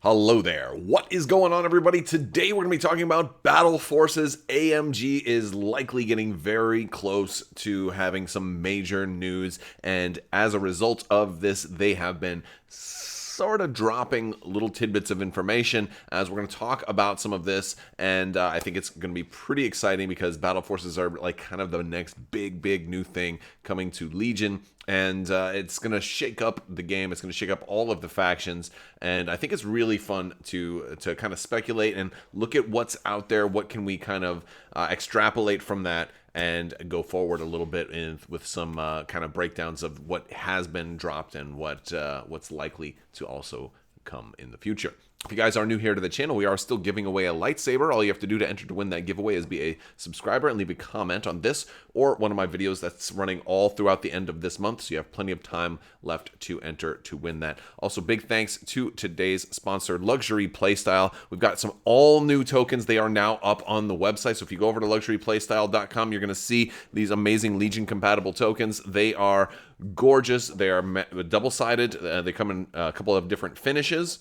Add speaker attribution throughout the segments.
Speaker 1: Hello there. What is going on, everybody? Today we're going to be talking about Battle Forces. AMG is likely getting very close to having some major news, and as a result of this, they have been sort of dropping little tidbits of information as we're going to talk about some of this, and I think it's going to be pretty exciting because Battle Forces are like kind of the next big new thing coming to Legion, and it's going to shake up the game. It's going to shake up all of the factions, and I think it's really fun to kind of speculate and look at what's out there. What can we kind of extrapolate from that and go forward a little bit with some kind of breakdowns of what has been dropped and what's likely to also come in the future. If you guys are new here to the channel, we are still giving away a lightsaber. All you have to do to enter to win that giveaway is be a subscriber and leave a comment on this or one of my videos that's running all throughout the end of this month, so you have plenty of time left to enter to win that. Also, big thanks to today's sponsor, Luxury Playstyle. We've got some all new tokens. They are now up on the website, so if you go over to luxuryplaystyle.com, you're going to see these amazing Legion compatible tokens. They are gorgeous. They are double-sided. They come in a couple of different finishes.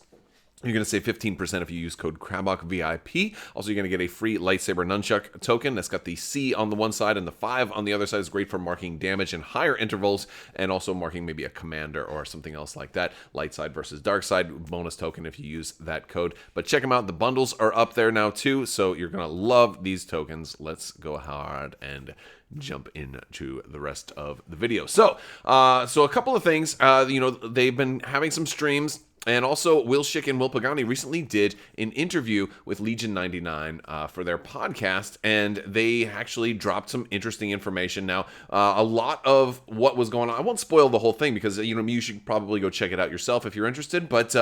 Speaker 1: You're going to save 15% if you use code Crabbok VIP. Also, you're going to get a free lightsaber nunchuck token that's got the C on the one side and the 5 on the other side. Is great for marking damage in higher intervals and also marking maybe a commander or something else like that. Light side versus dark side bonus token if you use that code. But check them out. The bundles are up there now too, so you're going to love these tokens. Let's go hard and jump into the rest of the video. So a couple of things. They've been having some streams. And also, Will Schick and Will Pagani recently did an interview with Legion 99 for their podcast, and they actually dropped some interesting information. Now, a lot of what was going on, I won't spoil the whole thing because you should probably go check it out yourself if you're interested. But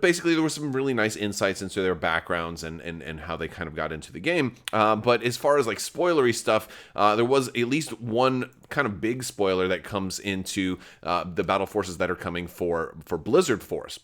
Speaker 1: basically, there were some really nice insights into their backgrounds and how they kind of got into the game. But as far as like spoilery stuff, there was at least one kind of big spoiler that comes into the battle forces that are coming for Blizzard Force.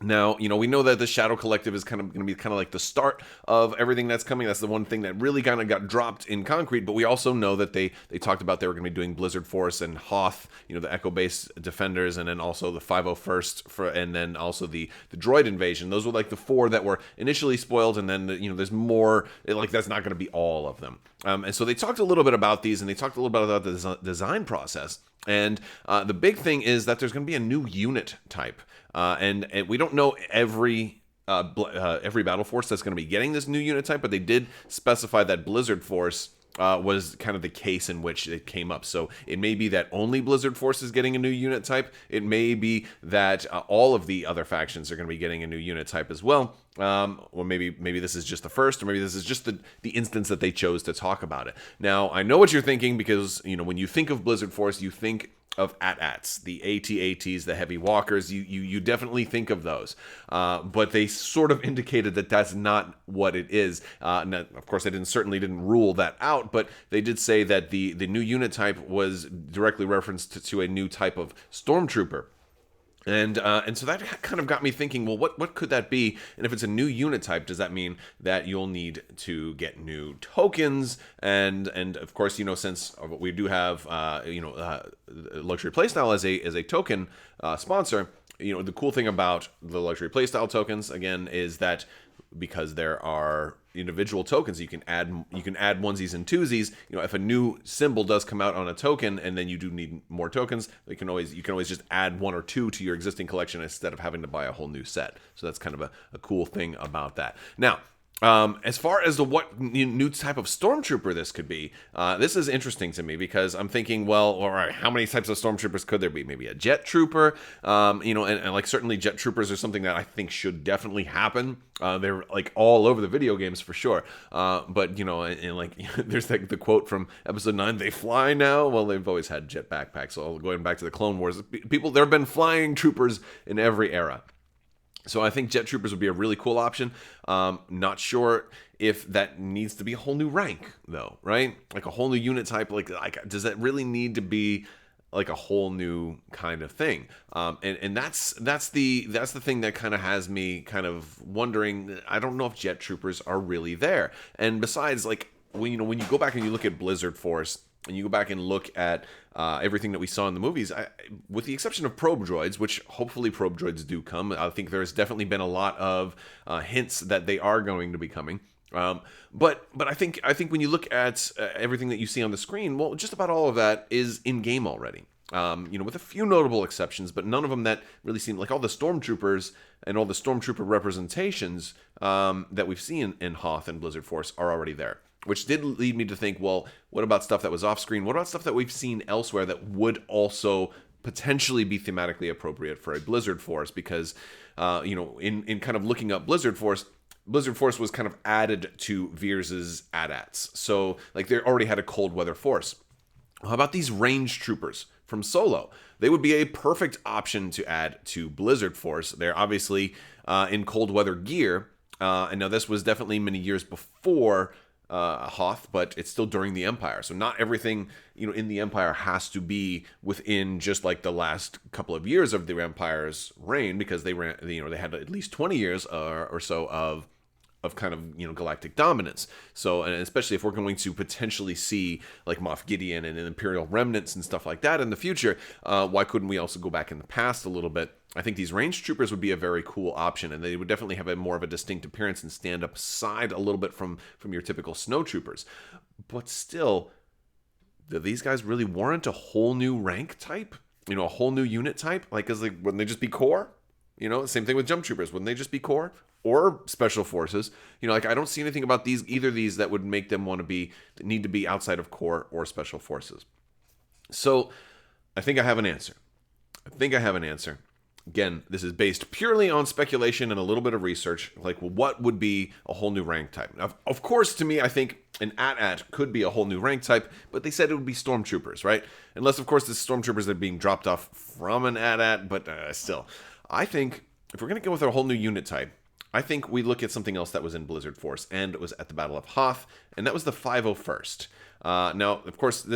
Speaker 1: Now, we know that the Shadow Collective is kind of going to be kind of like the start of everything that's coming. That's the one thing that really kind of got dropped in concrete. But we also know that they talked about they were going to be doing Blizzard Force and Hoth, the Echo-based defenders, and then also the 501st, and then also the droid invasion. Those were like the 4 that were initially spoiled, and then there's more. Like that's not going to be all of them. And so they talked a little bit about these, and they talked a little bit about the design process. And the big thing is that there's going to be a new unit type. And we don't know every battle force that's going to be getting this new unit type, but they did specify that Blizzard Force was kind of the case in which it came up. So it may be that only Blizzard Force is getting a new unit type. It may be that all of the other factions are going to be getting a new unit type as well. Or maybe this is just the first, or maybe this is just the instance that they chose to talk about it. Now, I know what you're thinking because, when you think of Blizzard Force, you think of AT-ATs, the AT-ATs, the heavy walkers. You definitely think of those. But they sort of indicated that that's not what it is. Now, of course, they certainly didn't rule that out, but they did say that the new unit type was directly referenced to a new type of stormtrooper. And so that kind of got me thinking, well, what could that be? And if it's a new unit type, does that mean that you'll need to get new tokens? And of course, since we do have Luxury Playstyle as a token sponsor, the cool thing about the Luxury Playstyle tokens again is that because there are individual tokens, you can add onesies and twosies. If a new symbol does come out on a token and then you do need more tokens, you can always just add 1 or 2 to your existing collection instead of having to buy a whole new set. So that's kind of a cool thing about that. Now, as far as what new type of stormtrooper this could be, this is interesting to me because I'm thinking, well, all right, how many types of stormtroopers could there be? Maybe a jet trooper, and like certainly jet troopers are something that I think should definitely happen. They're like all over the video games for sure. But and like there's the quote from episode 9, they fly now. Well, they've always had jet backpacks. So going back to the Clone Wars, there have been flying troopers in every era. So I think jet troopers would be a really cool option. Not sure if that needs to be a whole new rank though, right? Like a whole new unit type. Like does that really need to be like a whole new kind of thing? And that's the thing that kind of has me kind of wondering. I don't know if jet troopers are really there. And besides, like when you go back and you look at Blizzard Force, and you go back and look at everything that we saw in the movies, with the exception of probe droids, which hopefully probe droids do come, I think there's definitely been a lot of hints that they are going to be coming. But I think when you look at everything that you see on the screen, well, just about all of that is in game already. With a few notable exceptions, but none of them that really seem like all the stormtroopers and all the stormtrooper representations that we've seen in Hoth and Blizzard Force are already there. Which did lead me to think, well, what about stuff that was off screen? What about stuff that we've seen elsewhere that would also potentially be thematically appropriate for a Blizzard Force? Because, in kind of looking up Blizzard Force was kind of added to Veers's AT-ATs. So, like, they already had a cold weather force. How about these range troopers from Solo? They would be a perfect option to add to Blizzard Force. They're obviously in cold weather gear. And now this was definitely many years before Hoth, but it's still during the Empire. So not everything, in the Empire has to be within just like the last couple of years of the Empire's reign, because they ran, they had at least 20 years or so of kind of galactic dominance. So, and especially if we're going to potentially see like Moff Gideon and Imperial remnants and stuff like that in the future, why couldn't we also go back in the past a little bit? I think these range troopers would be a very cool option, and they would definitely have a more of a distinct appearance and stand up aside a little bit from your typical snow troopers. But still, do these guys really warrant a whole new rank type? A whole new unit type? Wouldn't they just be core? Same thing with jump troopers. Wouldn't they just be core or special forces? I don't see anything about either of these that would make them need to be outside of core or special forces. So I think I have an answer. Again, this is based purely on speculation and a little bit of research. Like, well, what would be a whole new rank type? Now, of course, to me, I think an AT-AT could be a whole new rank type, but they said it would be stormtroopers, right? Unless, of course, the stormtroopers are being dropped off from an AT-AT, but still. I think if we're going to go with a whole new unit type, I think we look at something else that was in Blizzard Force, and it was at the Battle of Hoth, and that was the 501st. Now, of course,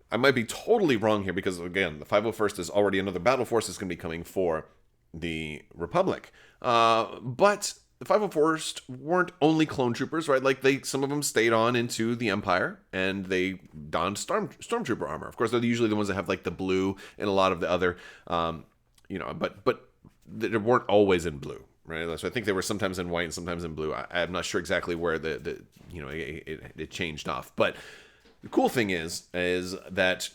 Speaker 1: I might be totally wrong here, because, again, the 501st is already another battle force that's going to be coming for the Republic. But the 501st weren't only clone troopers, right? Like, some of them stayed on into the Empire, and they donned stormtrooper armor. Of course, they're usually the ones that have, like, the blue and a lot of the other, but they weren't always in blue, right? So I think they were sometimes in white and sometimes in blue. I'm not sure exactly where it changed off, but the cool thing is that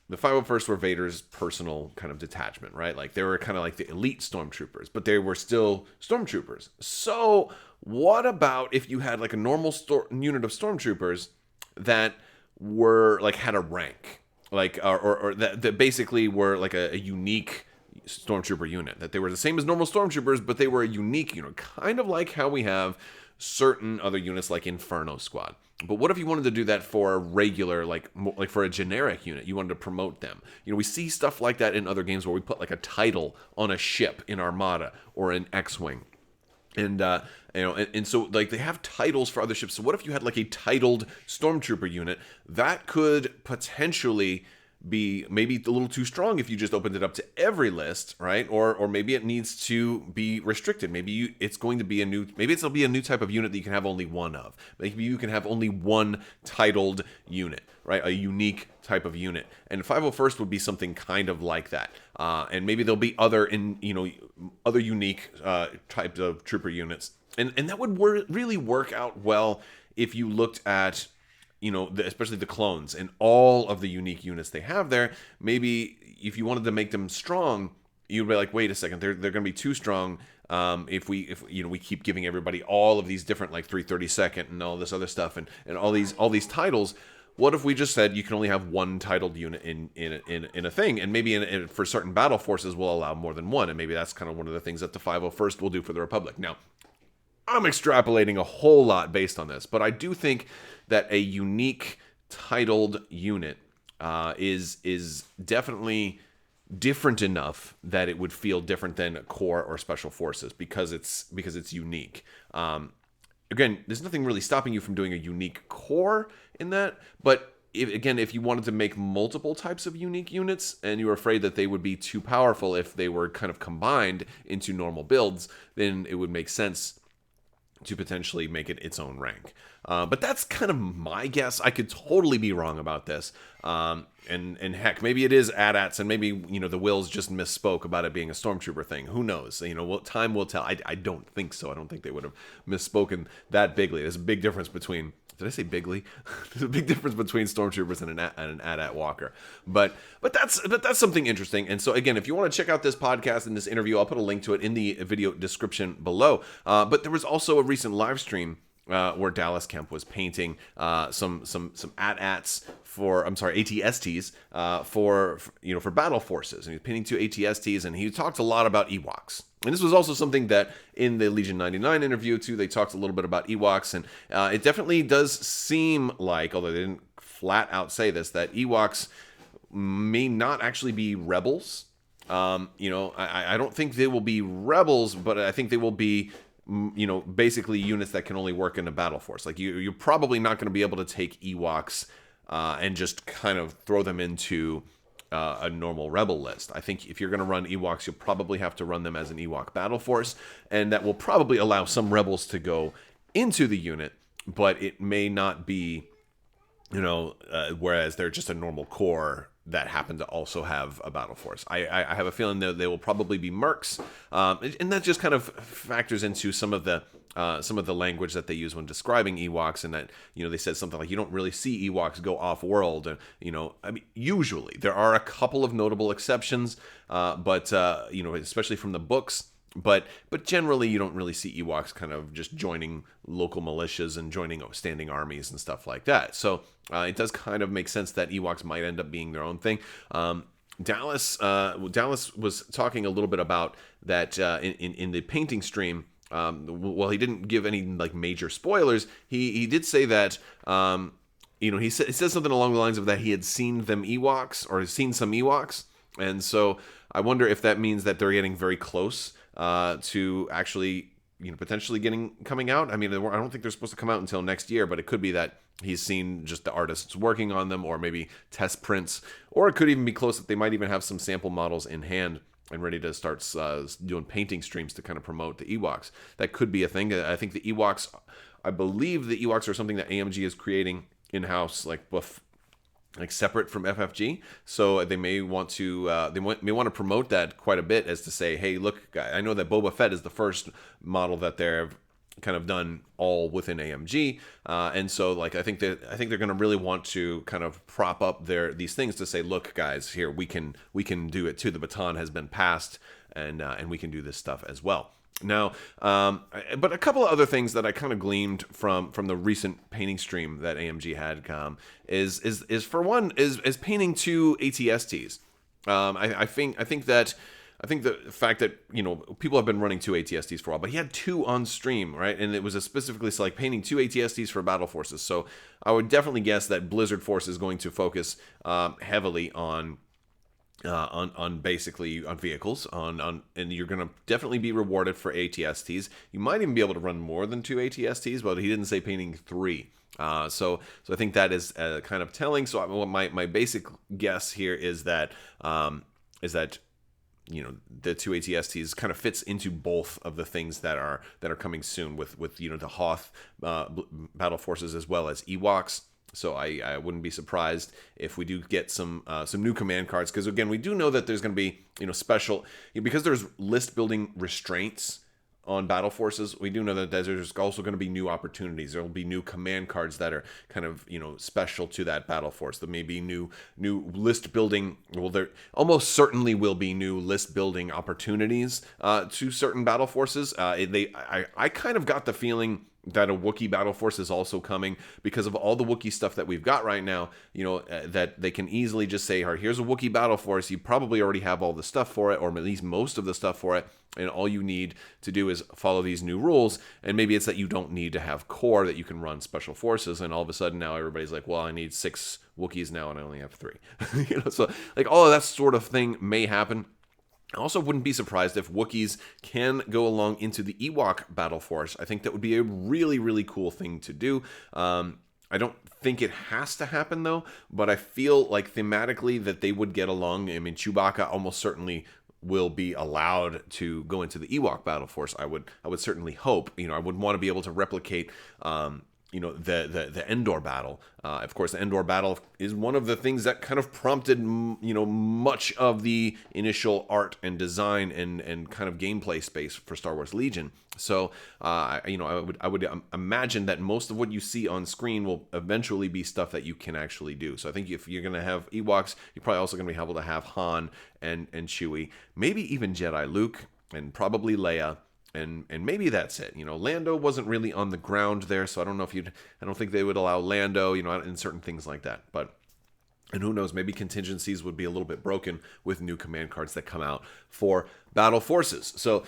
Speaker 1: the 501st were Vader's personal kind of detachment, right? Like, they were kind of like the elite stormtroopers, but they were still stormtroopers. So what about if you had like a normal unit of stormtroopers that were like had a rank, like or that basically were like a unique stormtrooper unit, that they were the same as normal stormtroopers, but they were a unique unit, kind of like how we have certain other units like Inferno Squad. But what if you wanted to do that for a regular, like for a generic unit? You wanted to promote them. We see stuff like that in other games where we put like a title on a ship in Armada or in X-Wing. And so like they have titles for other ships. So what if you had like a titled stormtrooper unit that could potentially be maybe a little too strong if you just opened it up to every list, right? Or maybe it needs to be restricted. Maybe it'll be a new type of unit that you can have only one of. Maybe you can have only one titled unit, right? A unique type of unit. And 501st would be something kind of like that. And maybe there'll be other unique types of trooper units. And that would really work out well if you looked at especially the clones and all of the unique units they have there. Maybe if you wanted to make them strong, you'd be like, wait a second, they're going to be too strong. If we keep giving everybody all of these different like 332nd and all this other stuff and all these titles. What if we just said you can only have one titled unit in a thing, and maybe for certain battle forces we'll allow more than one, and maybe that's kind of one of the things that the 501st will do for the Republic. Now, I'm extrapolating a whole lot based on this, but I do think that a unique titled unit is definitely different enough that it would feel different than core or special forces because it's unique. Again, there's nothing really stopping you from doing a unique core in that, but if you wanted to make multiple types of unique units and you were afraid that they would be too powerful if they were kind of combined into normal builds, then it would make sense to potentially make it its own rank. But that's kind of my guess. I could totally be wrong about this. And heck, maybe it is AT-ATs, and maybe, the Wills just misspoke about it being a Stormtrooper thing. Who knows? Time will tell. I don't think so. I don't think they would have misspoken that bigly. There's a big difference between... Did I say bigly? There's a big difference between Stormtroopers and an AT-AT walker. But that's something interesting. And so again, if you want to check out this podcast and this interview, I'll put a link to it in the video description below. But there was also a recent live stream where Dallas Kemp was painting some AT-ATs ATSTs for battle forces, and he was painting 2 ATSTs, and he talked a lot about Ewoks. And this was also something that in the Legion 99 interview too, they talked a little bit about Ewoks, and it definitely does seem like, although they didn't flat out say this, that Ewoks may not actually be rebels. I don't think they will be rebels, but I think they will be basically units that can only work in a battle force. Like you're probably not going to be able to take Ewoks and just kind of throw them into a normal rebel list. I think if you're going to run Ewoks, you'll probably have to run them as an Ewok battle force, and that will probably allow some rebels to go into the unit, but it may not be, whereas they're just a normal core that happen to also have a battle force. I have a feeling that they will probably be mercs, and that just kind of factors into some of the language that they use when describing Ewoks, and that they said something like you don't really see Ewoks go off world, and usually there are a couple of notable exceptions, but especially from the books. But generally, you don't really see Ewoks kind of just joining local militias and joining standing armies and stuff like that. So it does kind of make sense that Ewoks might end up being their own thing. Dallas was talking a little bit about that in the painting stream. Well, he didn't give any major spoilers. He did say that he says something along the lines of that he had seen them Ewoks, or seen some Ewoks, and so I wonder if that means that they're getting very close to actually, potentially coming out. I mean, I don't think they're supposed to come out until next year, but it could be that he's seen just the artists working on them, or maybe test prints, or it could even be close that they might even have some sample models in hand and ready to start doing painting streams to kind of promote the Ewoks. That could be a thing. I think I believe the Ewoks are something that AMG is creating in-house, separate from FFG, so they may want to may want to promote that quite a bit, as to say, hey, look, I know that Boba Fett is the first model that they've kind of done all within AMG, and so I think they're going to really want to kind of prop up these things to say, look, guys, here we can do it too. The baton has been passed, and we can do this stuff as well. Now, but a couple of other things that I kind of gleaned from the recent painting stream that AMG had is for one is painting 2 ATSTs. I think the fact that people have been running 2 ATSTs for a while, but he had 2 on stream, right? And it was specifically painting 2 ATSTs for battle forces. So I would definitely guess that Blizzard Force is going to focus heavily on basically on vehicles, and you're going to definitely be rewarded for ATSTs. You might even be able to run more than 2 ATSTs, but he didn't say painting 3. So I think that is kind of telling. So my basic guess here is that the 2 ATSTs kind of fits into both of the things that are coming soon with the Hoth battle forces as well as Ewoks. So I wouldn't be surprised if we do get some new command cards, because again, we do know that there's going to be special, because there's list building restraints on battle forces. We do know that there's also going to be new opportunities. There will be new command cards that are kind of special to that battle force. There may be new list building. Well, there almost certainly will be new list building opportunities to certain battle forces. I kind of got the feeling that a Wookiee battle force is also coming, because of all the Wookiee stuff that we've got right now, that they can easily just say, here's a Wookiee battle force. You probably already have all the stuff for it, or at least most of the stuff for it, and all you need to do is follow these new rules. And maybe it's that you don't need to have core, that you can run special forces, and all of a sudden now everybody's like, well, I need 6 Wookiees now and I only have 3. So all of that sort of thing may happen. I also wouldn't be surprised if Wookiees can go along into the Ewok battle force. I think that would be a really, really cool thing to do. I don't think it has to happen, though, but I feel like thematically that they would get along. I mean, Chewbacca almost certainly will be allowed to go into the Ewok battle force. I would certainly hope. I would want to be able to replicate. The Endor battle. Of course, the Endor battle is one of the things that kind of prompted, much of the initial art and design and kind of gameplay space for Star Wars Legion. So, I would imagine that most of what you see on screen will eventually be stuff that you can actually do. So I think if you're going to have Ewoks, you're probably also going to be able to have Han and Chewie, maybe even Jedi Luke, and probably Leia. And maybe that's it. Lando wasn't really on the ground there, so I don't know I don't think they would allow Lando, in certain things like that. And who knows, maybe contingencies would be a little bit broken with new command cards that come out for battle forces. So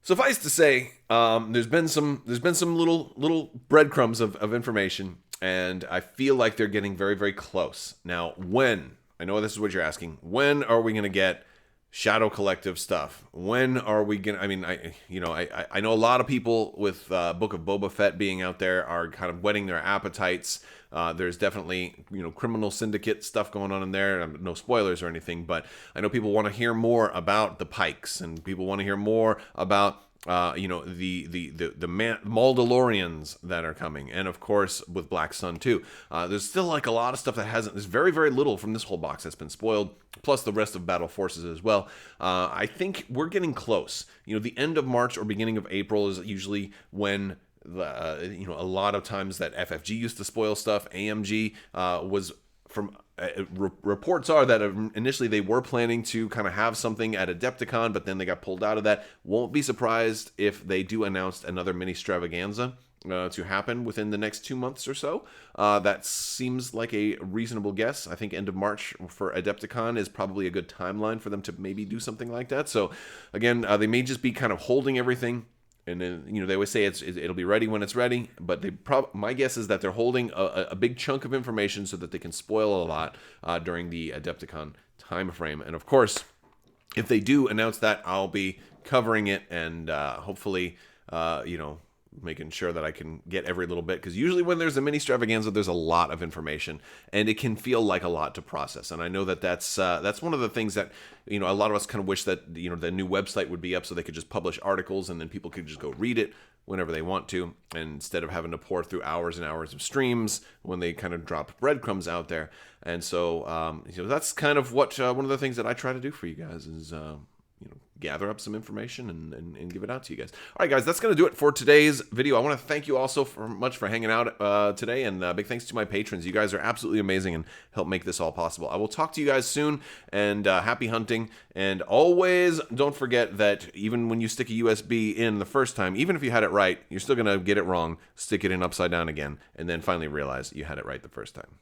Speaker 1: suffice to say, there's been some little breadcrumbs of information, and I feel like they're getting very, very close. Now, I know this is what you're asking, when are we going to get Shadow Collective stuff? When are we gonna? I mean, I know a lot of people with Book of Boba Fett being out there are kind of whetting their appetites. There's definitely criminal syndicate stuff going on in there. No spoilers or anything, but I know people want to hear more about the Pikes, and people want to hear more about the Mandalorians that are coming, and of course with Black Sun too. There's still like a lot of stuff that hasn't. There's very, very little from this whole box that's been spoiled, plus the rest of Battle Forces as well. I think we're getting close. The end of March or beginning of April is usually when a lot of times that FFG used to spoil stuff. AMG was from. Reports are that initially they were planning to kind of have something at Adepticon, but then they got pulled out of that. Won't be surprised if they do announce another mini extravaganza to happen within the next 2 months or so. That seems like a reasonable guess. I think end of March for Adepticon is probably a good timeline for them to maybe do something like that. So again, they may just be kind of holding everything. And then, they always say it'll be ready when it's ready. But my guess is that they're holding a big chunk of information so that they can spoil a lot during the Adepticon time frame. And of course, if they do announce that, I'll be covering it and hopefully, making sure that I can get every little bit. Because usually when there's a mini extravaganza, there's a lot of information, and it can feel like a lot to process. And I know that's one of the things that a lot of us kind of wish that the new website would be up so they could just publish articles and then people could just go read it whenever they want to, instead of having to pour through hours and hours of streams when they kind of drop breadcrumbs out there. And so that's kind of what one of the things that I try to do for you guys is gather up some information and give it out to you guys. All right, guys, that's going to do it for today's video. I want to thank you all so much for hanging out today, and big thanks to my patrons. You guys are absolutely amazing and help make this all possible. I will talk to you guys soon, and happy hunting. And always don't forget that even when you stick a USB in the first time, even if you had it right, you're still going to get it wrong. Stick it in upside down again, and then finally realize you had it right the first time.